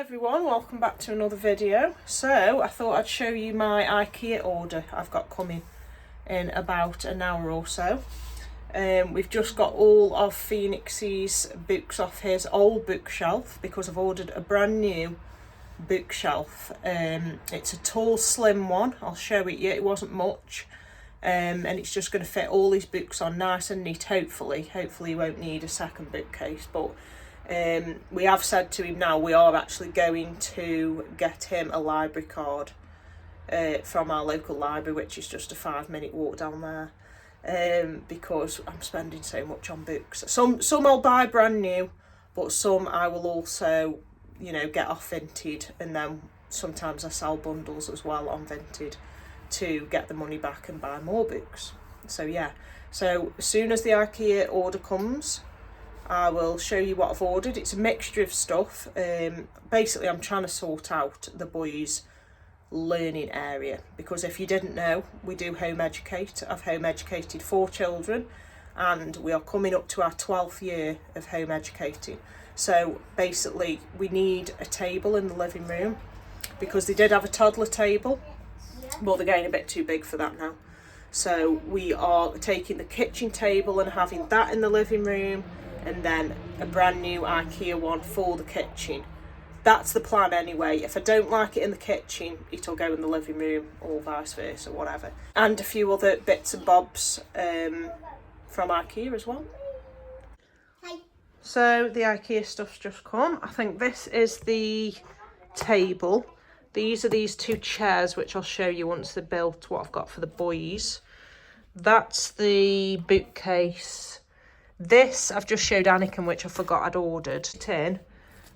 Everyone, welcome back to another video. So I thought I'd show you my Ikea order I've got coming in about an hour or so. We've just got all of Phoenix's books off his old bookshelf because I've ordered a brand new bookshelf. It's a tall, slim one. I'll show it you. It wasn't much. And it's just going to fit all these books on nice and neat. Hopefully you won't need a second bookcase, but we have said to him now we are actually going to get him a library card from our local library, which is just a 5-minute walk down there, because I'm spending so much on books. Some I'll buy brand new, but some I will also, you know, get off Vinted, and then sometimes I sell bundles as well on Vinted to get the money back and buy more books. So yeah, so as soon as the Ikea order comes, I will show you what I've ordered. It's a mixture of stuff. Basically, I'm trying to sort out the boys' learning area, because if you didn't know, we do home educate. I've home educated 4 children, and we are coming up to our 12th year of home educating. So basically, we need a table in the living room, because they did have a toddler table, but they're getting a bit too big for that now. So we are taking the kitchen table and having that in the living room, and then a brand new Ikea one for the kitchen. That's the plan anyway. If I don't like it in the kitchen, it'll go in the living room, or vice versa, whatever. And a few other bits and bobs from Ikea as well. Hi. So the Ikea stuff's just come. I think this is the table. These are these 2 chairs, which I'll show you once they're built, what I've got for the boys. That's the bookcase. This I've just showed Anakin, which I forgot I'd ordered. Tin,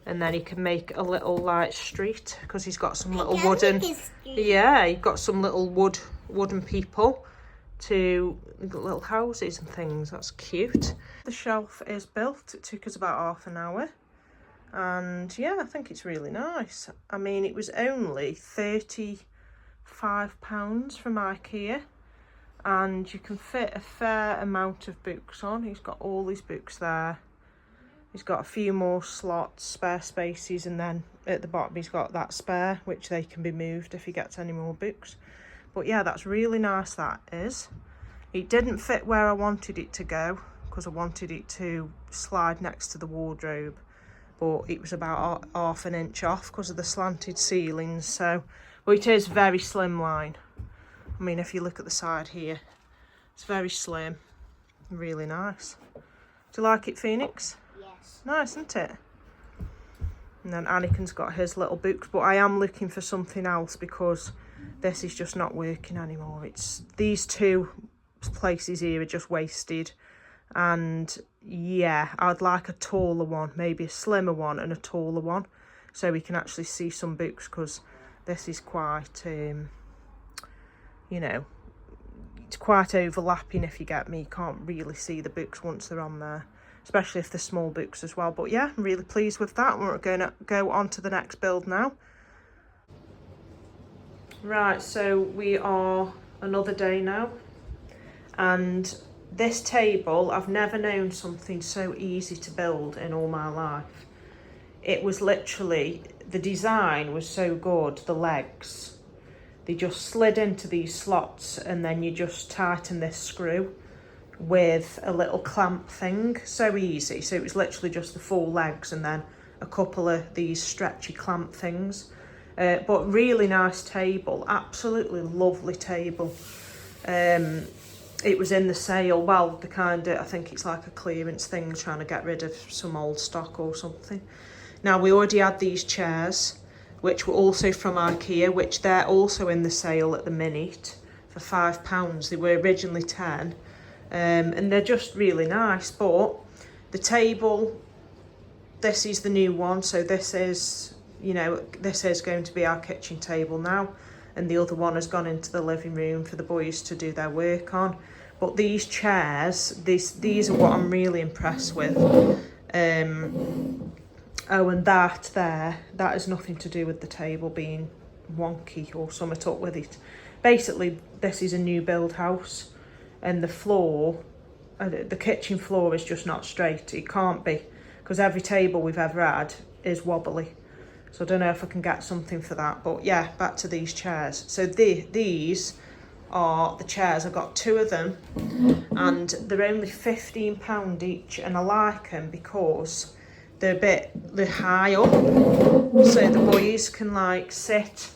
and then he can make a little like street, because he's got some little wooden. Yeah, he's got some little wooden people to little houses and things. That's cute. The shelf is built. It took us about half an hour, and yeah, I think it's really nice. I mean, it was only £35 from Ikea. And you can fit a fair amount of books on. He's got all his books there. He's got a few more slots, spare spaces, and then at the bottom he's got that spare, which they can be moved if he gets any more books. But yeah, that's really nice, that is. It didn't fit where I wanted it to go, because I wanted it to slide next to the wardrobe, but it was about half an inch off because of the slanted ceilings. So, well, it is very slimline. I mean, if you look at the side here, it's very slim, really nice. Do you like it, Phoenix? Yes. Nice, isn't it? And then Anakin's got his little books, but I am looking for something else, because this is just not working anymore. It's these 2 places here are just wasted, and yeah, I'd like a taller one, maybe a slimmer one and a taller one, so we can actually see some books, because this is quite you know, it's quite overlapping, if you get me. You can't really see the books once they're on there, especially if they're small books as well. But yeah, I'm really pleased with that. We're going to go on to the next build now. Right, so we are another day now, and this table, I've never known something so easy to build in all my life. It was literally, the design was so good, the legs. They just slid into these slots, and then you just tighten this screw with a little clamp thing. So easy. So it was literally just the 4 legs and then a couple of these stretchy clamp things. But really nice table. Absolutely lovely table. It was in the sale. Well, the kind of, I think it's like a clearance thing, trying to get rid of some old stock or something. Now, we already had these chairs, which were also from Ikea, which they're also in the sale at the minute for £5. They were originally 10, and they're just really nice. But the table, this is the new one, so this is, you know, this is going to be our kitchen table now, and the other one has gone into the living room for the boys to do their work on. But these chairs, these are what I'm really impressed with. Oh, and that there, that has nothing to do with the table being wonky or something up with it. Basically, this is a new build house, and the floor, the kitchen floor is just not straight. It can't be, because every table we've ever had is wobbly. So I don't know if I can get something for that, but yeah, back to these chairs. So these are the chairs. I've got 2 of them and they're only £15 each, and I like them because they're high up, so the boys can like sit.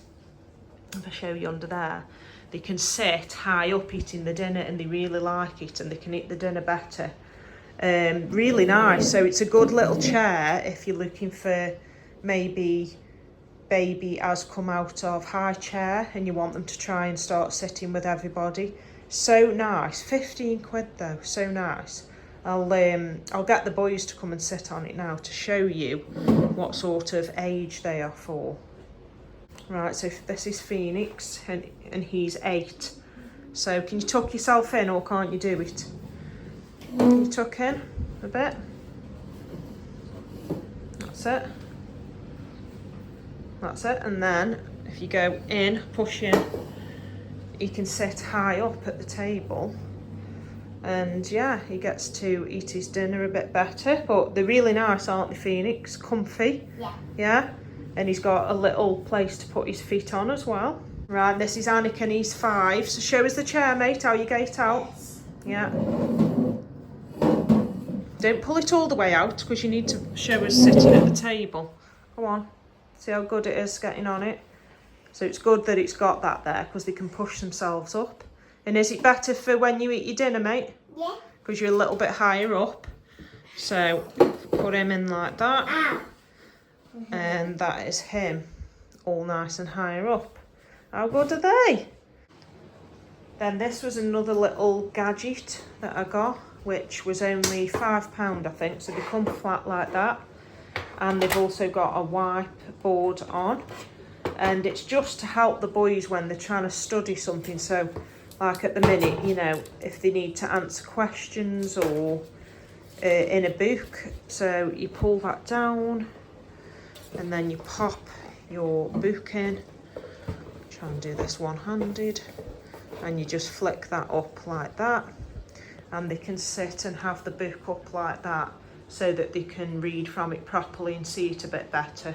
If I show you under there, they can sit high up eating the dinner, and they really like it, and they can eat the dinner better. Really nice. So it's a good little chair if you're looking for maybe baby has come out of high chair and you want them to try and start sitting with everybody. So nice. 15 quid though, so nice. I'll get the boys to come and sit on it now to show you what sort of age they are for. Right, so this is Phoenix and he's 8. So can you tuck yourself in, or can't you do it? Can you tuck in a bit? That's it. That's it. And then if you go in, push in, he can sit high up at the table. And yeah, he gets to eat his dinner a bit better. But they're really nice, aren't they, Phoenix? Comfy. Yeah. Yeah. And he's got a little place to put his feet on as well. Right, this is Anakin, he's 5. So show us the chair, mate, how you get it out. Yes. Yeah. Don't pull it all the way out, because you need to show us sitting at the table. Come on. See how good it is getting on it. So it's good that it's got that there, because they can push themselves up. And is it better for when you eat your dinner, mate? Yeah. Because you're a little bit higher up. So put him in like that. Ah. And that is him, all nice and higher up. How good are they? Then this was another little gadget that I got, which was only £5, I think. So they come flat like that. And they've also got a whiteboard on. And it's just to help the boys when they're trying to study something. So like at the minute, you know, if they need to answer questions or in a book. So you pull that down and then you pop your book in. Try and do this one-handed. And you just flick that up like that. And they can sit and have the book up like that so that they can read from it properly and see it a bit better.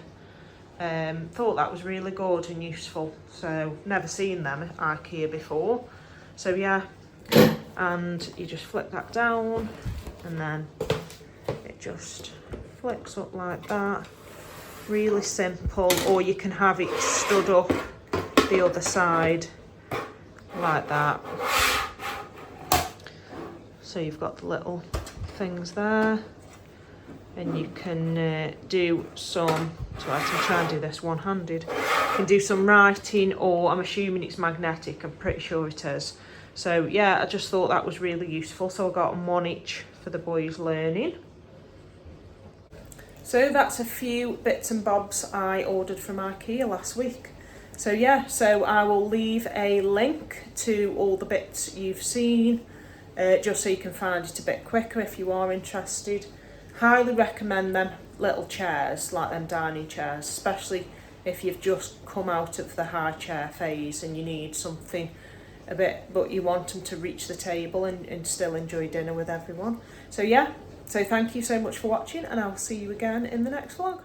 Thought that was really good and useful. So never seen them at Ikea before. So yeah, and you just flick that down and then it just flicks up like that. Really simple. Or you can have it stood up the other side like that. So you've got the little things there, and you can do some, so I can try and do this one-handed. You can do some writing, or I'm assuming it's magnetic, I'm pretty sure it is. So yeah, I just thought that was really useful. So I got them 1 each for the boys learning. So that's a few bits and bobs I ordered from Ikea last week. So yeah, so I will leave a link to all the bits you've seen, just so you can find it a bit quicker if you are interested. Highly recommend them little chairs, like them dining chairs, especially if you've just come out of the high chair phase and you need something a bit, but you want them to reach the table and still enjoy dinner with everyone. So yeah, so thank you so much for watching, and I'll see you again in the next vlog.